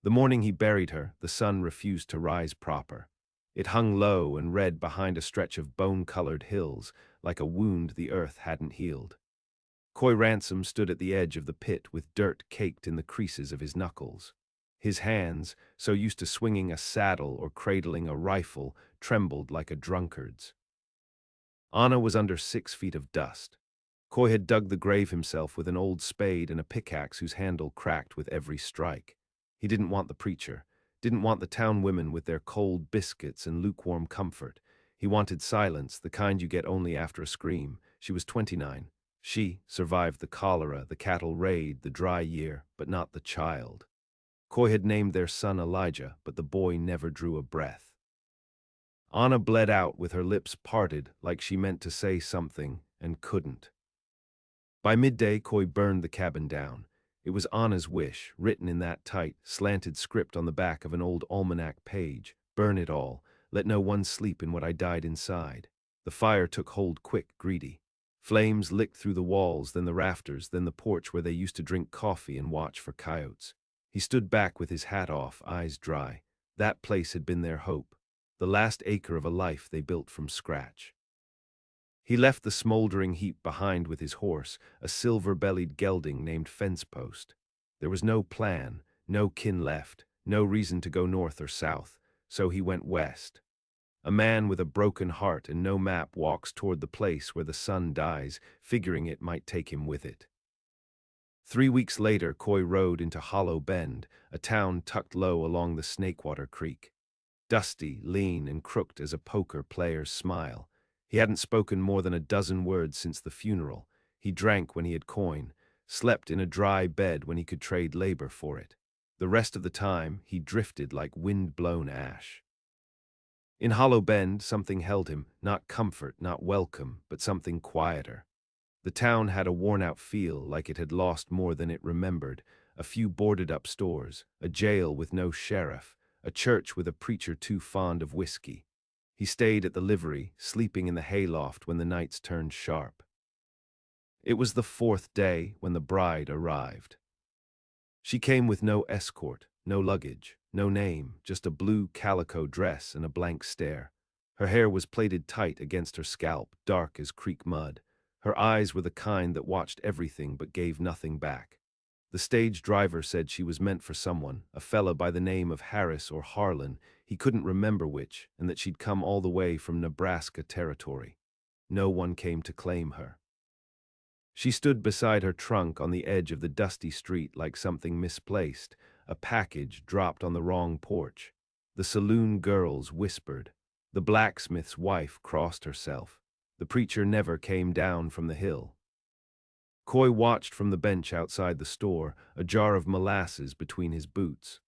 The morning he buried her, the sun refused to rise proper. It hung low and red behind a stretch of bone-colored hills, like a wound the earth hadn't healed. Coy Ransom stood at the edge of the pit with dirt caked in the creases of his knuckles. His hands, so used to swinging a saddle or cradling a rifle, trembled like a drunkard's. Anna was under 6 feet of dust. Coy had dug the grave himself with an old spade and a pickaxe whose handle cracked with every strike. He didn't want the preacher, didn't want the town women with their cold biscuits and lukewarm comfort. He wanted silence, the kind you get only after a scream. She was 29. She survived the cholera, the cattle raid, the dry year, but not the child. Coy had named their son Elijah, but the boy never drew a breath. Anna bled out with her lips parted like she meant to say something and couldn't. By midday, Coy burned the cabin down. It was Anna's wish, written in that tight, slanted script on the back of an old almanac page. Burn it all. Let no one sleep in what I died inside. The fire took hold quick, greedy. Flames licked through the walls, then the rafters, then the porch where they used to drink coffee and watch for coyotes. He stood back with his hat off, eyes dry. That place had been their hope, the last acre of a life they built from scratch. He left the smoldering heap behind with his horse, a silver-bellied gelding named Fencepost. There was no plan, no kin left, no reason to go north or south, so he went west. A man with a broken heart and no map walks toward the place where the sun dies, figuring it might take him with it. 3 weeks later, Coy rode into Hollow Bend, a town tucked low along the Snakewater Creek. Dusty, lean, and crooked as a poker player's smile. He hadn't spoken more than a dozen words since the funeral. He drank when he had coin, slept in a dry bed when he could trade labor for it. The rest of the time, he drifted like wind-blown ash. In Hollow Bend, something held him, not comfort, not welcome, but something quieter. The town had a worn-out feel, like it had lost more than it remembered. A few boarded-up stores, a jail with no sheriff, a church with a preacher too fond of whiskey. He stayed at the livery, sleeping in the hayloft when the nights turned sharp. It was the 4th day when the bride arrived. She came with no escort, no luggage, no name, just a blue calico dress and a blank stare. Her hair was plaited tight against her scalp, dark as creek mud. Her eyes were the kind that watched everything but gave nothing back. The stage driver said she was meant for someone, a fella by the name of Harris or Harlan, he couldn't remember which, and that she'd come all the way from Nebraska territory. No one came to claim her. She stood beside her trunk on the edge of the dusty street like something misplaced, a package dropped on the wrong porch. The saloon girls whispered. The blacksmith's wife crossed herself. The preacher never came down from the hill. Coy watched from the bench outside the store, a jar of molasses between his boots.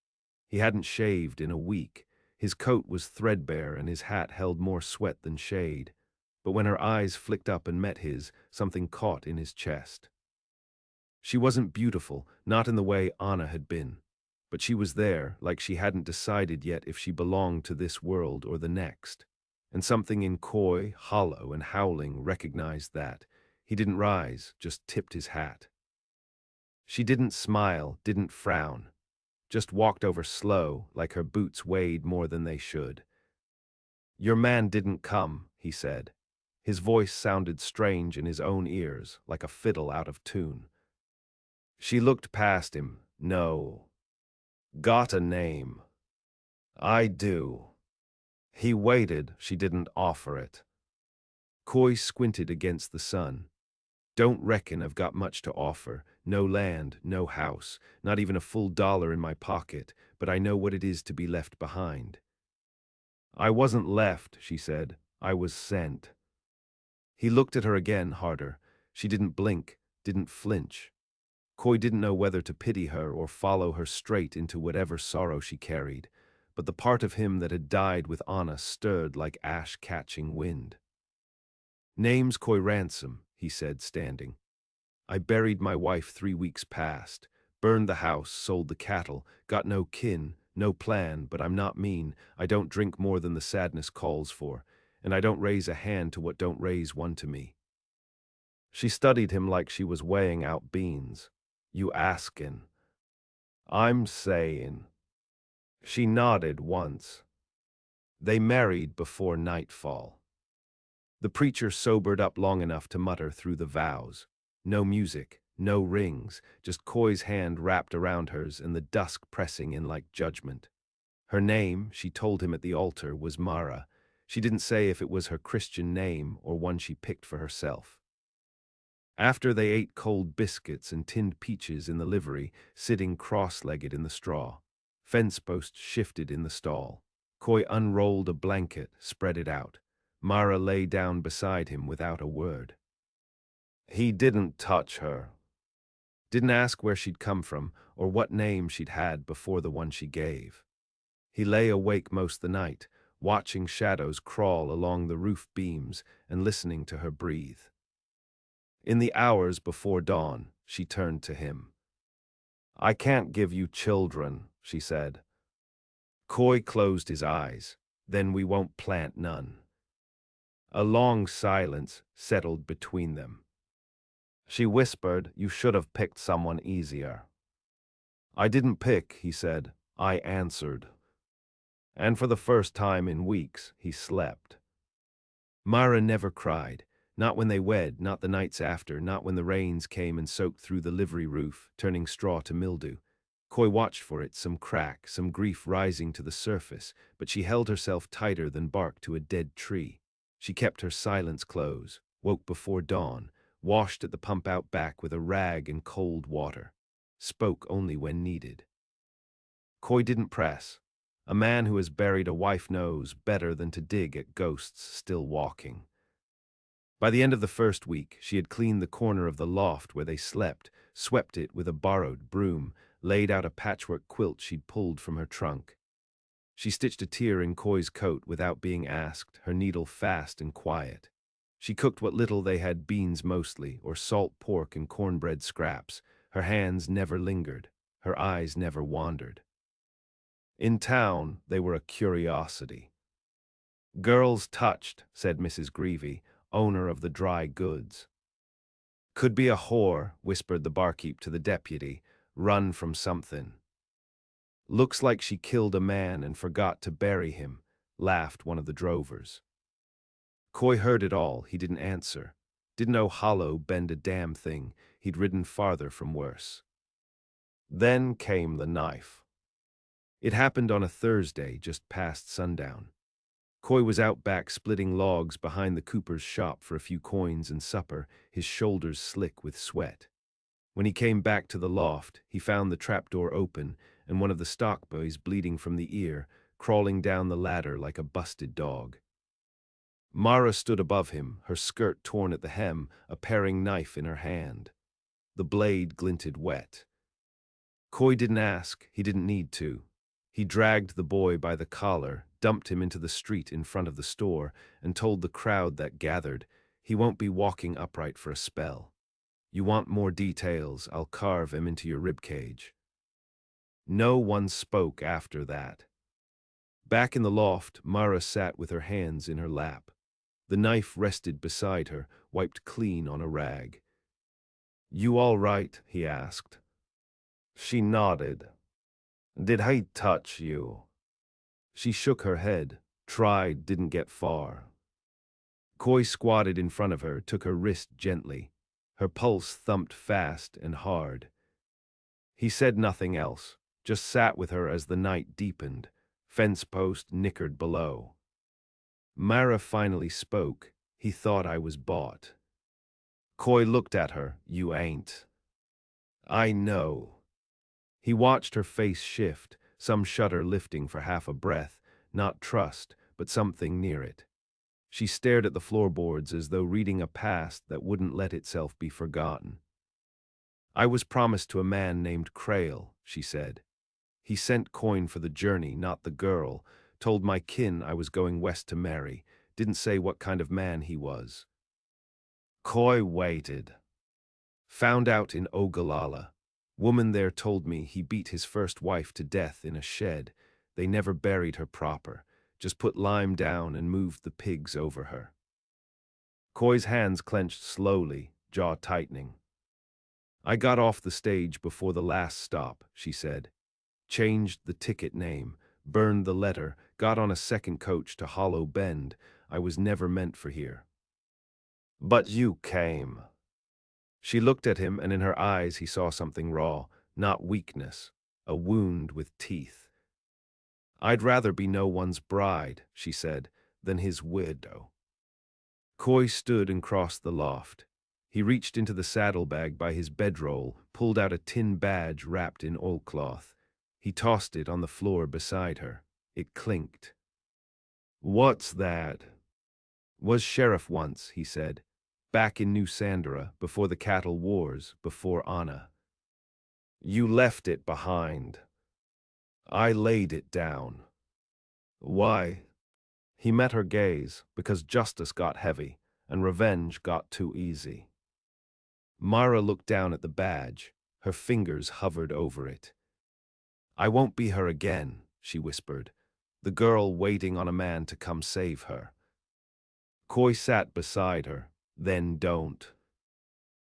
He hadn't shaved in a week. His coat was threadbare and his hat held more sweat than shade. But when her eyes flicked up and met his, something caught in his chest. She wasn't beautiful, not in the way Anna had been. But she was there, like she hadn't decided yet if she belonged to this world or the next. And something in Coy, hollow and howling, recognized that. He didn't rise, just tipped his hat. She didn't smile, didn't frown. Just walked over slow, like her boots weighed more than they should. "Your man didn't come," he said. His voice sounded strange in his own ears, like a fiddle out of tune. She looked past him. "No. Got a name." "I do." He waited. She didn't offer it. Coy squinted against the sun. "Don't reckon I've got much to offer. No land, no house, not even a full dollar in my pocket, but I know what it is to be left behind." "I wasn't left," she said. "I was sent." He looked at her again, harder. She didn't blink, didn't flinch. Coy didn't know whether to pity her or follow her straight into whatever sorrow she carried, but the part of him that had died with Anna stirred like ash-catching wind. "Name's Coy Ransom," he said, standing. "I buried my wife 3 weeks past, burned the house, sold the cattle, got no kin, no plan, but I'm not mean. I don't drink more than the sadness calls for, and I don't raise a hand to what don't raise one to me." She studied him like she was weighing out beans. "You askin'." "I'm sayin'." She nodded once. They married before nightfall. The preacher sobered up long enough to mutter through the vows. No music, no rings, just Coy's hand wrapped around hers and the dusk pressing in like judgment. Her name, she told him at the altar, was Mara. She didn't say if it was her Christian name or one she picked for herself. After they ate cold biscuits and tinned peaches in the livery, sitting cross-legged in the straw, fence posts shifted in the stall. Coy unrolled a blanket, spread it out. Mara lay down beside him without a word. He didn't touch her. Didn't ask where she'd come from or what name she'd had before the one she gave. He lay awake most the night, watching shadows crawl along the roof beams and listening to her breathe. In the hours before dawn, she turned to him. "I can't give you children," she said. Coy closed his eyes. "Then we won't plant none." A long silence settled between them. She whispered, "You should have picked someone easier." "I didn't pick," he said. "I answered." And for the first time in weeks, he slept. Mara never cried. Not when they wed, not the nights after, not when the rains came and soaked through the livery roof, turning straw to mildew. Coy watched for it, some crack, some grief rising to the surface, but she held herself tighter than bark to a dead tree. She kept her silence close, woke before dawn, washed at the pump out back with a rag and cold water, spoke only when needed. Coy didn't press. A man who has buried a wife knows better than to dig at ghosts still walking. By the end of the first week, she had cleaned the corner of the loft where they slept, swept it with a borrowed broom, laid out a patchwork quilt she'd pulled from her trunk. She stitched a tear in Coy's coat without being asked, her needle fast and quiet. She cooked what little they had, beans mostly, or salt pork and cornbread scraps. Her hands never lingered, her eyes never wandered. In town, they were a curiosity. "Girls touched," said Mrs. Grieving, owner of the dry goods. "Could be a whore," whispered the barkeep to the deputy, "run from something." "Looks like she killed a man and forgot to bury him," laughed one of the drovers. Coy heard it all. He didn't answer. Didn't know hollow bend a damn thing. He'd ridden farther from worse. Then came the knife. It happened on a Thursday, just past sundown. Coy was out back splitting logs behind the cooper's shop for a few coins and supper, his shoulders slick with sweat. When he came back to the loft, he found the trapdoor open and one of the stock boys bleeding from the ear, crawling down the ladder like a busted dog. Mara stood above him, her skirt torn at the hem, a paring knife in her hand. The blade glinted wet. Coy didn't ask, he didn't need to. He dragged the boy by the collar, dumped him into the street in front of the store, and told the crowd that gathered, "He won't be walking upright for a spell. You want more details, I'll carve him into your ribcage." No one spoke after that. Back in the loft, Mara sat with her hands in her lap. The knife rested beside her, wiped clean on a rag. "You all right?" he asked. She nodded. "Did he touch you?" She shook her head, tried, didn't get far. Coy squatted in front of her, took her wrist gently. Her pulse thumped fast and hard. He said nothing else, just sat with her as the night deepened, fence post nickered below. Mara finally spoke. "He thought I was bought." Coy looked at her. "You ain't." "I know." He watched her face shift, some shudder lifting for half a breath, not trust, but something near it. She stared at the floorboards as though reading a past that wouldn't let itself be forgotten. "I was promised to a man named Crail," she said. "He sent coin for the journey, not the girl, told my kin I was going west to marry, didn't say what kind of man he was." Coy waited. "Found out in Ogallala. Woman there told me he beat his first wife to death in a shed. They never buried her proper, just put lime down and moved the pigs over her." Coy's hands clenched slowly, jaw tightening. "I got off the stage before the last stop," she said. "Changed the ticket name, burned the letter, got on a second coach to Hollow Bend. I was never meant for here. But you came. She looked at him, and in her eyes he saw something raw, not weakness, a wound with teeth. I'd rather be no one's bride, she said, than his widow. Coy stood and crossed the loft. He reached into the saddlebag by his bedroll, pulled out a tin badge wrapped in oilcloth. He tossed it on the floor beside her. It clinked. What's that? Was sheriff once, he said. Back in New Sandra, before the cattle wars, before Anna. You left it behind. I laid it down. Why? He met her gaze, because justice got heavy, and revenge got too easy. Mara looked down at the badge. Her fingers hovered over it. I won't be her again, she whispered. The girl waiting on a man to come save her. Coy sat beside her. Then don't.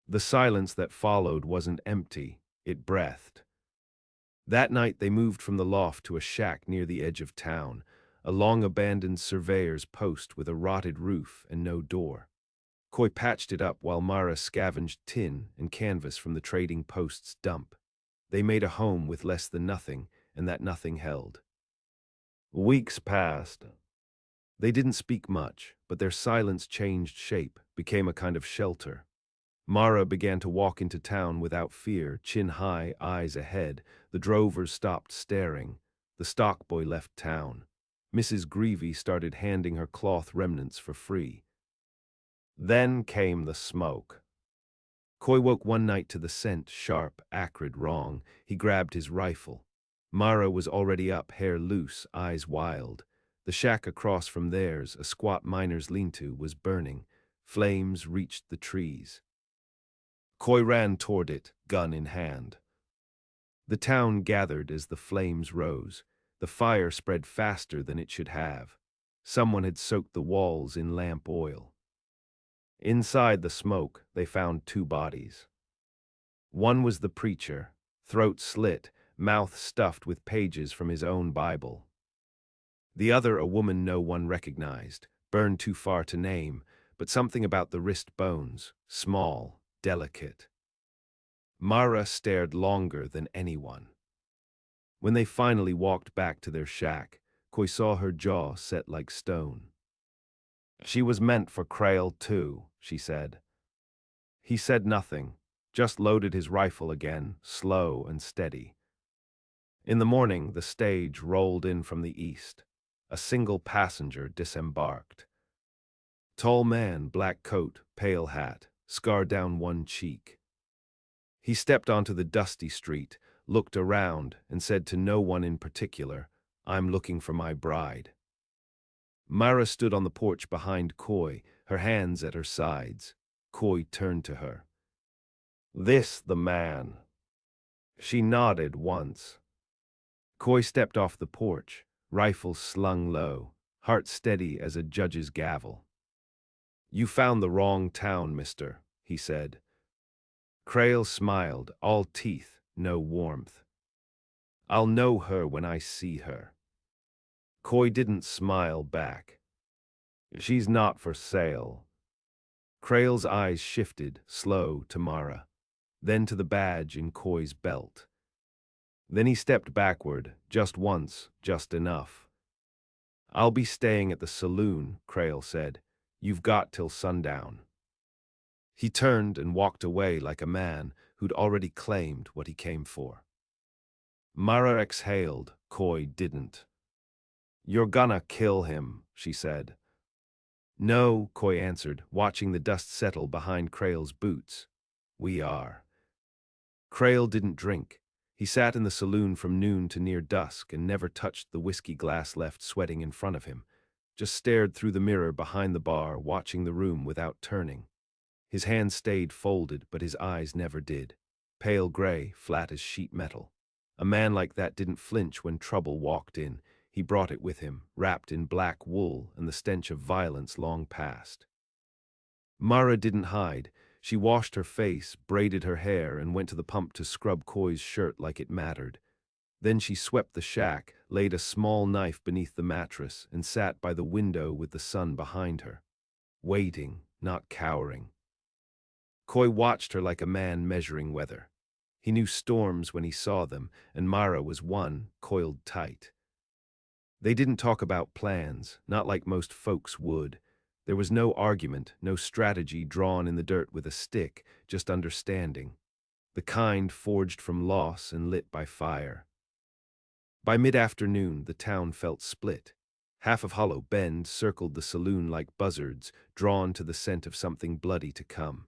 The silence that followed wasn't empty, it breathed. That night they moved from the loft to a shack near the edge of town, a long-abandoned surveyor's post with a rotted roof and no door. Coy patched it up while Mara scavenged tin and canvas from the trading post's dump. They made a home with less than nothing, and that nothing held. Weeks passed. They didn't speak much, but their silence changed shape, became a kind of shelter. Mara began to walk into town without fear, chin high, eyes ahead. The drovers stopped staring. The stockboy left town. Mrs. Grieving started handing her cloth remnants for free. Then came the smoke. Coy woke one night to the scent, sharp, acrid, wrong. He grabbed his rifle. Mara was already up, hair loose, eyes wild. The shack across from theirs, a squat miner's lean-to, was burning. Flames reached the trees. Coy ran toward it, gun in hand. The town gathered as the flames rose. The fire spread faster than it should have. Someone had soaked the walls in lamp oil. Inside the smoke, they found two bodies. One was the preacher, throat slit, mouth stuffed with pages from his own Bible. The other a woman no one recognized, burned too far to name, but something about the wrist bones, small, delicate. Mara stared longer than anyone. When they finally walked back to their shack, Coy saw her jaw set like stone. She was meant for Crail too, she said. He said nothing, just loaded his rifle again, slow and steady. In the morning, the stage rolled in from the east. A single passenger disembarked. Tall man, black coat, pale hat, scar down one cheek. He stepped onto the dusty street, looked around, and said to no one in particular, I'm looking for my bride. Mara stood on the porch behind Coy, her hands at her sides. Coy turned to her. This the man. She nodded once. Coy stepped off the porch, rifle slung low, heart steady as a judge's gavel. You found the wrong town, mister, he said. Crail smiled, all teeth, no warmth. I'll know her when I see her. Coy didn't smile back. She's not for sale. Crail's eyes shifted, slow, to Mara, then to the badge in Coy's belt. Then he stepped backward, just once, just enough. I'll be staying at the saloon, Crail said. You've got till sundown. He turned and walked away like a man who'd already claimed what he came for. Mara exhaled, Coy didn't. You're gonna kill him, she said. No, Coy answered, watching the dust settle behind Crail's boots. We are. Crail didn't drink. He sat in the saloon from noon to near dusk and never touched the whiskey glass left sweating in front of him, just stared through the mirror behind the bar, watching the room without turning. His hands stayed folded, but his eyes never did. Pale gray, flat as sheet metal. A man like that didn't flinch when trouble walked in. He brought it with him, wrapped in black wool and the stench of violence long past. Mara didn't hide. She washed her face, braided her hair, and went to the pump to scrub Coy's shirt like it mattered. Then she swept the shack, laid a small knife beneath the mattress, and sat by the window with the sun behind her, waiting, not cowering. Coy watched her like a man measuring weather. He knew storms when he saw them, and Mara was one, coiled tight. They didn't talk about plans, not like most folks would. There was no argument, no strategy drawn in the dirt with a stick, just understanding. The kind forged from loss and lit by fire. By mid-afternoon, the town felt split. Half of Hollow Bend circled the saloon like buzzards, drawn to the scent of something bloody to come.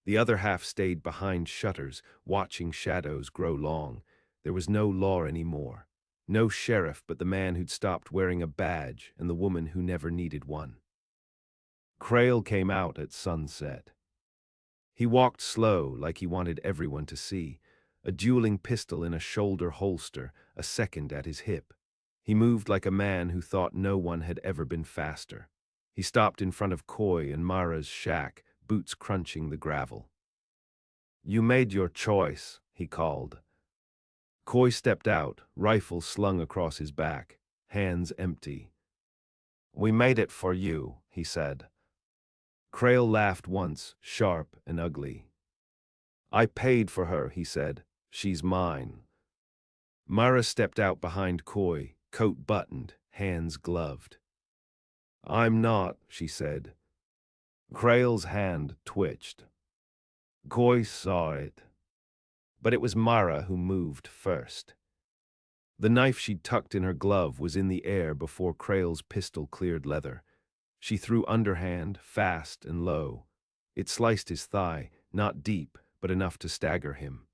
The other half stayed behind shutters, watching shadows grow long. There was no law anymore. No sheriff but the man who'd stopped wearing a badge and the woman who never needed one. Crail came out at sunset. He walked slow, like he wanted everyone to see, a dueling pistol in a shoulder holster, a second at his hip. He moved like a man who thought no one had ever been faster. He stopped in front of Coy and Mara's shack, boots crunching the gravel. "You made your choice," he called. Coy stepped out, rifle slung across his back, hands empty. "We made it for you," he said. Crail laughed once, sharp and ugly. "I paid for her," he said. "She's mine." Mara stepped out behind Coy, coat buttoned, hands gloved. "I'm not," she said. Crail's hand twitched. Coy saw it. But it was Mara who moved first. The knife she'd tucked in her glove was in the air before Crail's pistol cleared leather. She threw underhand, fast and low. It sliced his thigh, not deep, but enough to stagger him.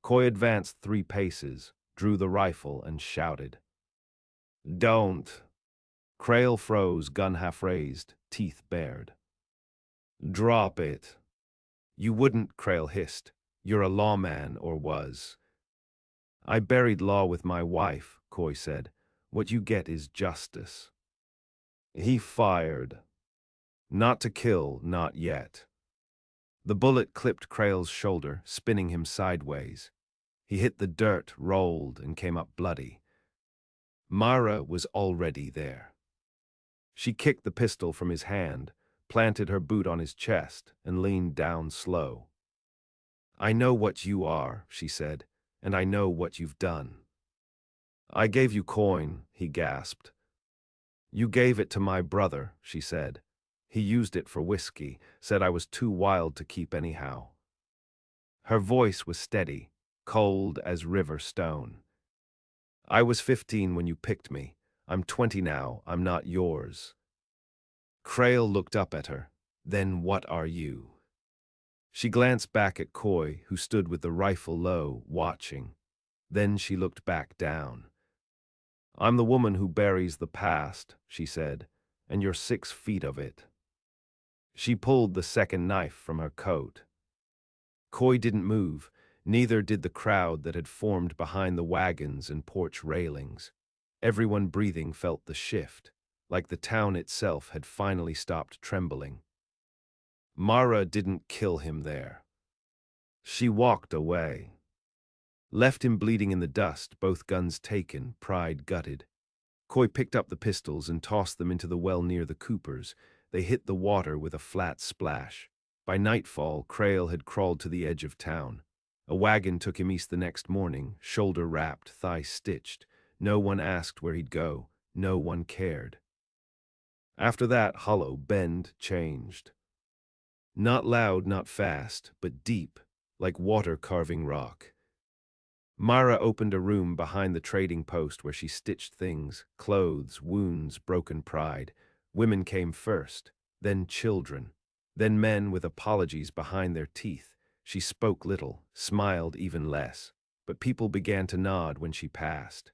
Coy advanced 3 paces, drew the rifle, and shouted. "Don't!" Crail froze, gun half raised, teeth bared. "Drop it." "You wouldn't," Crail hissed. "You're a lawman, or was." "I buried law with my wife," Coy said. "What you get is justice." He fired. Not to kill, not yet. The bullet clipped Crail's shoulder, spinning him sideways. He hit the dirt, rolled, and came up bloody. Mara was already there. She kicked the pistol from his hand, planted her boot on his chest, and leaned down slow. "I know what you are," she said, "and I know what you've done." "I gave you coin," he gasped. "You gave it to my brother," she said. "He used it for whiskey, said I was too wild to keep anyhow." Her voice was steady, cold as river stone. "I was 15 when you picked me. I'm 20 now, I'm not yours." Crail looked up at her. "Then what are you?" She glanced back at Coy, who stood with the rifle low, watching. Then she looked back down. "I'm the woman who buries the past," she said, "and you're 6 feet of it." She pulled the second knife from her coat. Coy didn't move, neither did the crowd that had formed behind the wagons and porch railings. Everyone breathing felt the shift, like the town itself had finally stopped trembling. Mara didn't kill him there. She walked away. Left him bleeding in the dust, both guns taken, pride gutted. Coy picked up the pistols and tossed them into the well near the Coopers. They hit the water with a flat splash. By nightfall, Crail had crawled to the edge of town. A wagon took him east the next morning, shoulder wrapped, thigh stitched. No one asked where he'd go. No one cared. After that, Hollow Bend changed. Not loud, not fast, but deep, like water carving rock. Mara opened a room behind the trading post where she stitched things, clothes, wounds, broken pride. Women came first, then children, then men with apologies behind their teeth. She spoke little, smiled even less, but people began to nod when she passed.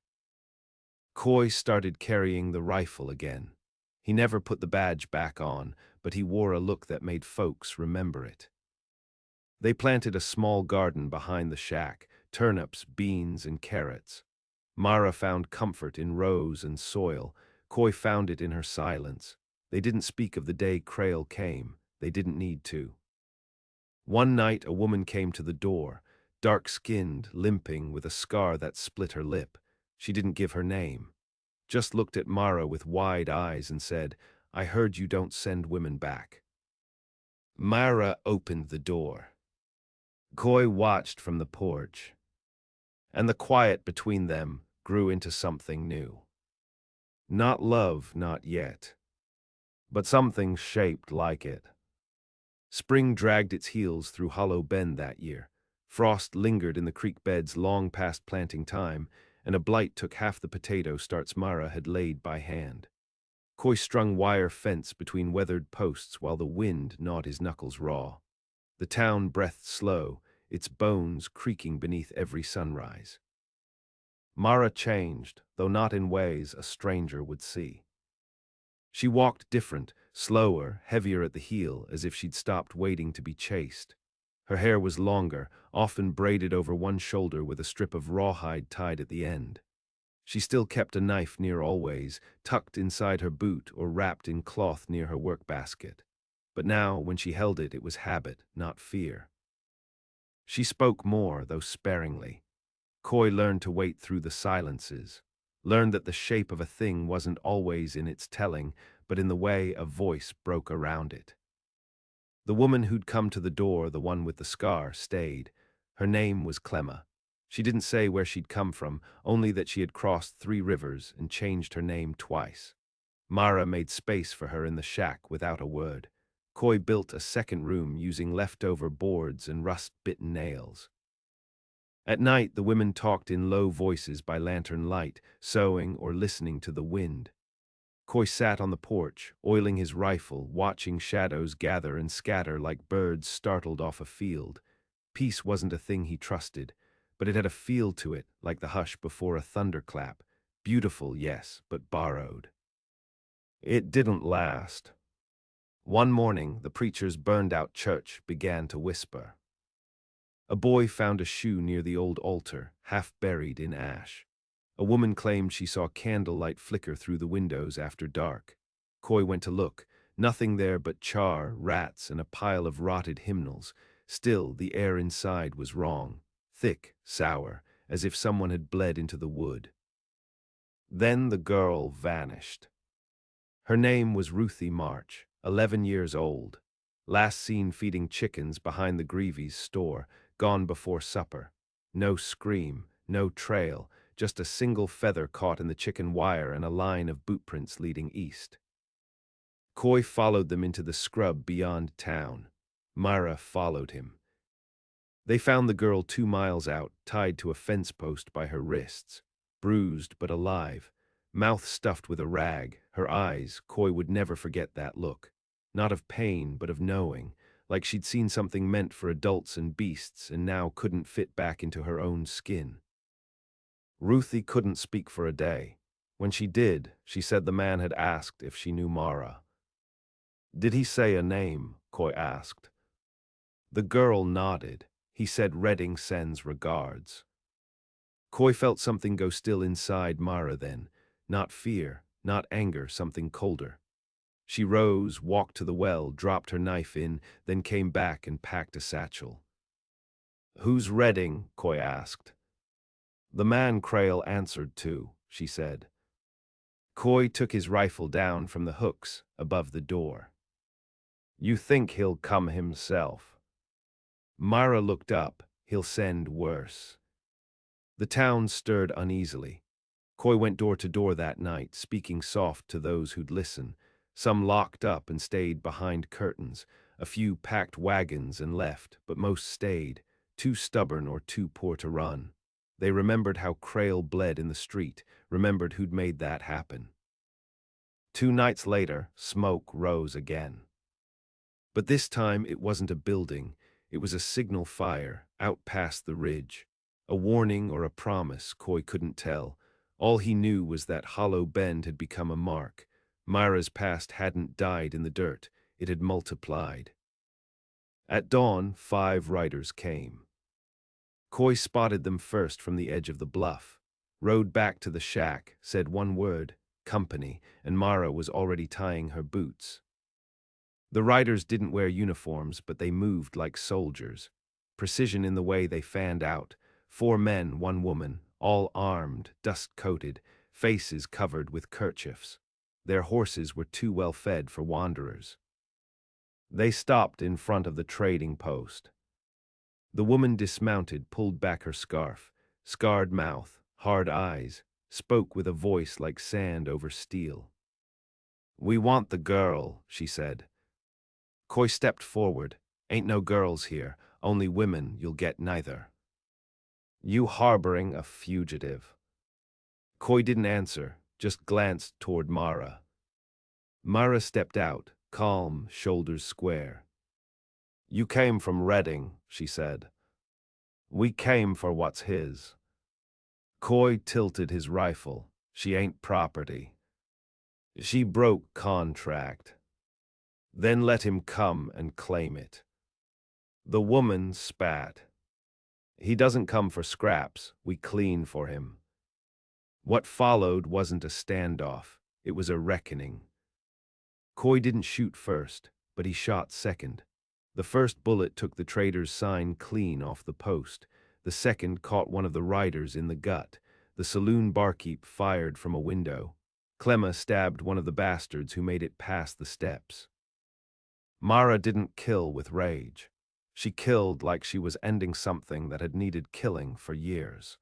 Coy started carrying the rifle again. He never put the badge back on, but he wore a look that made folks remember it. They planted a small garden behind the shack, turnips, beans, and carrots. Mara found comfort in rose and soil. Coy found it in her silence. They didn't speak of the day Crail came. They didn't need to. One night a woman came to the door, dark-skinned, limping, with a scar that split her lip. She didn't give her name, just looked at Mara with wide eyes and said, "I heard you don't send women back." Mara opened the door. Coy watched from the porch, and the quiet between them grew into something new. Not love, not yet, but something shaped like it. Spring dragged its heels through Hollow Bend that year. Frost lingered in the creek beds long past planting time, and a blight took half the potato starts Mara had laid by hand. Coy strung wire fence between weathered posts while the wind gnawed his knuckles raw. The town breathed slow, its bones creaking beneath every sunrise. Mara changed, though not in ways a stranger would see. She walked different, slower, heavier at the heel, as if she'd stopped waiting to be chased. Her hair was longer, often braided over one shoulder with a strip of rawhide tied at the end. She still kept a knife near always, tucked inside her boot or wrapped in cloth near her work basket. But now, when she held it, it was habit, not fear. She spoke more, though sparingly. Coy learned to wait through the silences, learned that the shape of a thing wasn't always in its telling, but in the way a voice broke around it. The woman who'd come to the door, the one with the scar, stayed. Her name was Clemma. She didn't say where she'd come from, only that she had crossed 3 rivers and changed her name twice. Mara made space for her in the shack without a word. Coy built a second room using leftover boards and rust-bitten nails. At night, the women talked in low voices by lantern light, sewing or listening to the wind. Coy sat on the porch, oiling his rifle, watching shadows gather and scatter like birds startled off a field. Peace wasn't a thing he trusted, but it had a feel to it, like the hush before a thunderclap. Beautiful, yes, but borrowed. It didn't last. One morning, the preacher's burned-out church began to whisper. A boy found a shoe near the old altar, half buried in ash. A woman claimed she saw candlelight flicker through the windows after dark. Coy went to look. Nothing there but char, rats, and a pile of rotted hymnals. Still, the air inside was wrong. Thick, sour, as if someone had bled into the wood. Then the girl vanished. Her name was Ruthie March, 11 years old. Last seen feeding chickens behind the Grievy's store, gone before supper. No scream, no trail, just a single feather caught in the chicken wire and a line of bootprints leading east. Coy followed them into the scrub beyond town. Mara followed him. They found the girl 2 miles out, tied to a fence post by her wrists, bruised but alive, mouth stuffed with a rag, her eyes. Coy would never forget that look. Not of pain, but of knowing, like she'd seen something meant for adults and beasts and now couldn't fit back into her own skin. Ruthie couldn't speak for a day. When she did, she said the man had asked if she knew Mara. "Did he say a name?" Coy asked. The girl nodded. He said Redding sends regards. Coy felt something go still inside Mara then. Not fear, not anger, something colder. She rose, walked to the well, dropped her knife in, then came back and packed a satchel. "Who's Redding?" Coy asked. "The man Crail answered to," she said. Coy took his rifle down from the hooks above the door. "You think he'll come himself?" Mara looked up. "He'll send worse." The town stirred uneasily. Coy went door to door that night, speaking soft to those who'd listen. Some locked up and stayed behind curtains. A few packed wagons and left, but most stayed, too stubborn or too poor to run. They remembered how Crail bled in the street, remembered who'd made that happen. 2 nights later, smoke rose again. But this time it wasn't a building, it was a signal fire, out past the ridge. A warning or a promise, Coy couldn't tell. All he knew was that Hollow Bend had become a mark. Mara's past hadn't died in the dirt, it had multiplied. At dawn, 5 riders came. Coy spotted them first from the edge of the bluff, rode back to the shack, said one word, "company," and Mara was already tying her boots. The riders didn't wear uniforms, but they moved like soldiers. precision in the way they fanned out. 4 men, 1 woman, all armed, dust-coated, faces covered with kerchiefs. Their horses were too well fed for wanderers. They stopped in front of the trading post. The woman dismounted, pulled back her scarf, scarred mouth, hard eyes, spoke with a voice like sand over steel. "We want the girl," she said. Coy stepped forward. "Ain't no girls here, only women, you'll get neither. You harboring a fugitive." Coy didn't answer, just glanced toward Mara. Mara stepped out, calm, shoulders square. "You came from Reading," she said. "We came for what's his." Coy tilted his rifle. "She ain't property. She broke contract. Then let him come and claim it." The woman spat. "He doesn't come for scraps, we clean for him." What followed wasn't a standoff, it was a reckoning. Coy didn't shoot first, but he shot second. The first bullet took the trader's sign clean off the post. The second caught one of the riders in the gut. The saloon barkeep fired from a window. Clemma stabbed one of the bastards who made it past the steps. Mara didn't kill with rage. She killed like she was ending something that had needed killing for years.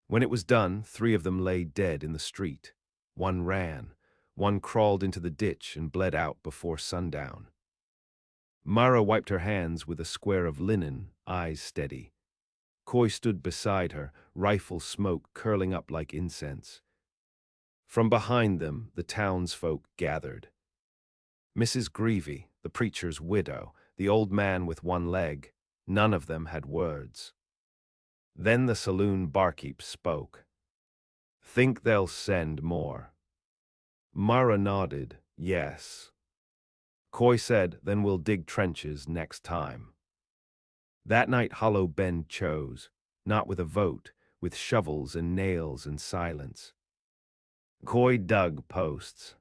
When it was done, 3 of them lay dead in the street. 1 ran. 1 crawled into the ditch and bled out before sundown. Mara wiped her hands with a square of linen, eyes steady. Coy stood beside her, rifle smoke curling up like incense. From behind them, the townsfolk gathered. Mrs. Grieving, the preacher's widow, the old man with 1 leg, none of them had words. Then the saloon barkeep spoke. "Think they'll send more?" Mara nodded, yes. Coy said, "Then we'll dig trenches next time." That night Hollow Bend chose, not with a vote, with shovels and nails and silence. Coy dug posts.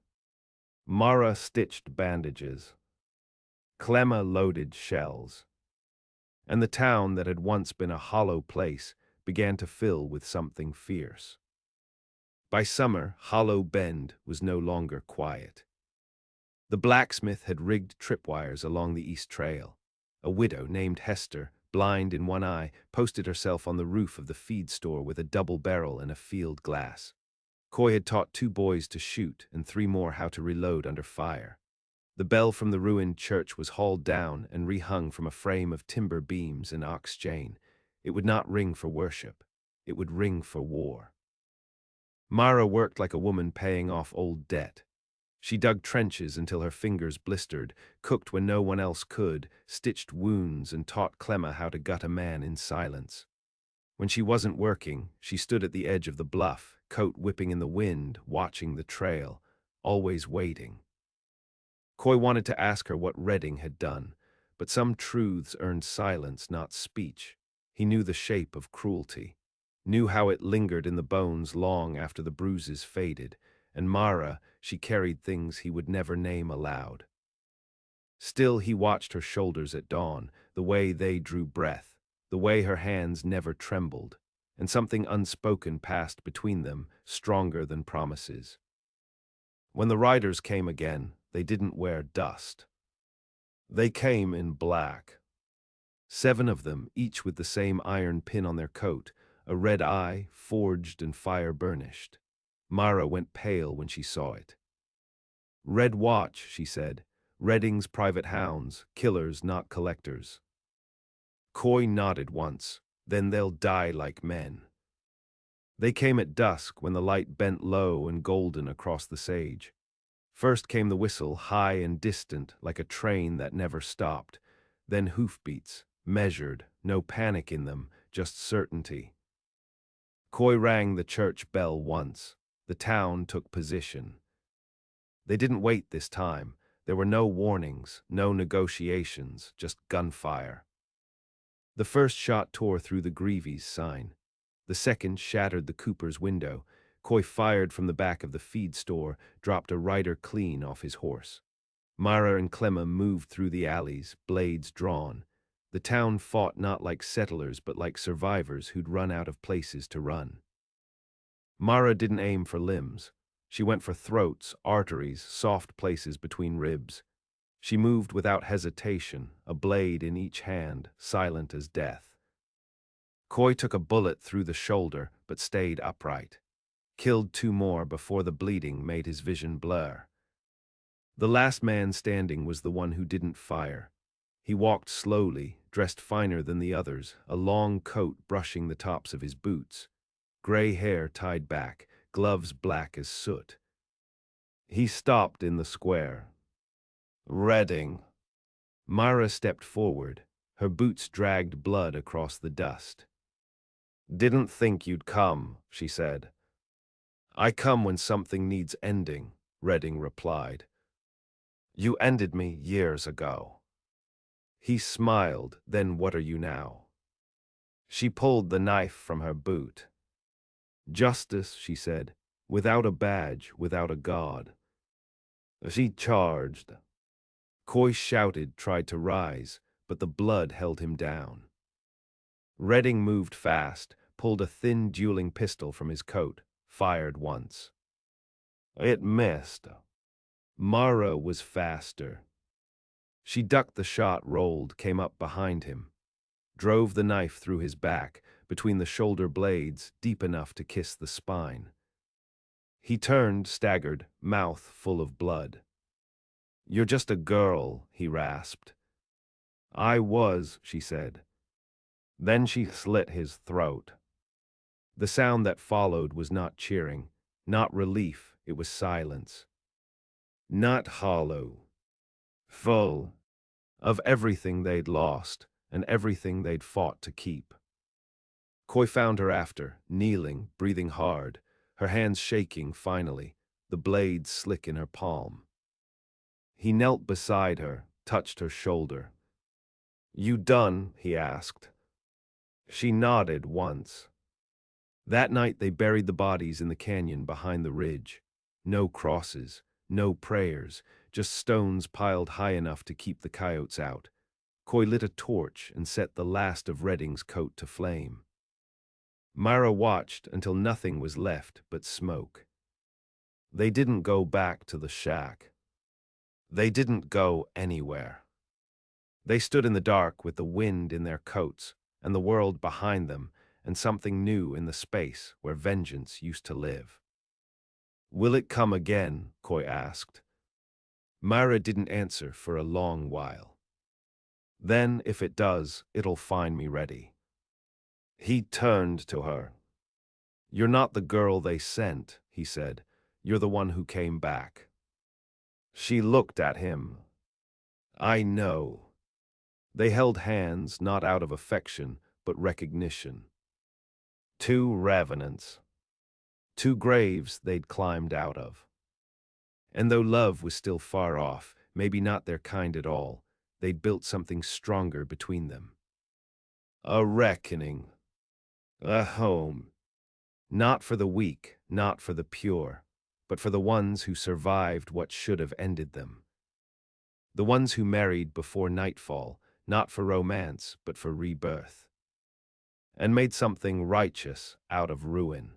Mara stitched bandages. Clemma loaded shells. And the town that had once been a hollow place began to fill with something fierce. By summer, Hollow Bend was no longer quiet. The blacksmith had rigged tripwires along the East Trail. A widow named Hester, blind in 1 eye, posted herself on the roof of the feed store with a double barrel and a field glass. Coy had taught 2 boys to shoot and 3 more how to reload under fire. The bell from the ruined church was hauled down and rehung from a frame of timber beams and ox chain. It would not ring for worship. It would ring for war. Mara worked like a woman paying off old debt. She dug trenches until her fingers blistered, cooked when no one else could, stitched wounds, and taught Clemma how to gut a man in silence. When she wasn't working, she stood at the edge of the bluff, coat whipping in the wind, watching the trail, always waiting. Coy wanted to ask her what Reading had done, but some truths earned silence, not speech. He knew the shape of cruelty, knew how it lingered in the bones long after the bruises faded, and Mara, she carried things he would never name aloud. Still he watched her shoulders at dawn, the way they drew breath, the way her hands never trembled, and something unspoken passed between them, stronger than promises. When the riders came again, they didn't wear dust. They came in black. 7 of them, each with the same iron pin on their coat, a red eye, forged and fire-burnished. Mara went pale when she saw it. "Red Watch," she said. "Reading's private hounds, killers, not collectors." Coy nodded once. "Then they'll die like men." They came at dusk when the light bent low and golden across the sage. First came the whistle, high and distant, like a train that never stopped. Then hoofbeats, measured, no panic in them, just certainty. Coy rang the church bell once. The town took position. They didn't wait this time. There were no warnings, no negotiations, just gunfire. The first shot tore through the Grieving sign. The second shattered the cooper's window. Coy fired from the back of the feed store, dropped a rider clean off his horse. Mara and Clemma moved through the alleys, blades drawn. The town fought not like settlers but like survivors who'd run out of places to run. Mara didn't aim for limbs. She went for throats, arteries, soft places between ribs. She moved without hesitation, a blade in each hand, silent as death. Coy took a bullet through the shoulder but stayed upright. Killed two more before the bleeding made his vision blur. The last man standing was the one who didn't fire. He walked slowly, dressed finer than the others, a long coat brushing the tops of his boots. Gray hair tied back, gloves black as soot. He stopped in the square. Redding. Mara stepped forward. Her boots dragged blood across the dust. Didn't think you'd come, she said. I come when something needs ending, Redding replied. You ended me years ago. He smiled, then what are you now? She pulled the knife from her boot. Justice, she said, without a badge, without a god. She charged. Coy shouted, tried to rise, but the blood held him down. Redding moved fast, pulled a thin dueling pistol from his coat, fired once. It missed. Marrow was faster. She ducked the shot, rolled, came up behind him. Drove the knife through his back, between the shoulder blades, deep enough to kiss the spine. He turned, staggered, mouth full of blood. You're just a girl, he rasped. I was, she said. Then she slit his throat. The sound that followed was not cheering, not relief, it was silence. Not hollow. Full. Of everything they'd lost, and everything they'd fought to keep. Coy found her after, kneeling, breathing hard, her hands shaking finally, the blade slick in her palm. He knelt beside her, touched her shoulder. You done? He asked. She nodded once. That night they buried the bodies in the canyon behind the ridge. No crosses, no prayers, just stones piled high enough to keep the coyotes out. Coy lit a torch and set the last of Redding's coat to flame. Mara watched until nothing was left but smoke. They didn't go back to the shack. They didn't go anywhere. They stood in the dark with the wind in their coats and the world behind them and something new in the space where vengeance used to live. Will it come again? Coy asked. Mara didn't answer for a long while. Then, if it does, it'll find me ready. He turned to her. You're not the girl they sent, he said. You're the one who came back. She looked at him. I know. They held hands, not out of affection, but recognition. Two revenants. Two graves they'd climbed out of. And though love was still far off, maybe not their kind at all, they'd built something stronger between them. A reckoning. A home. Not for the weak, not for the pure, but for the ones who survived what should have ended them. The ones who married before nightfall, not for romance, but for rebirth. And made something righteous out of ruin.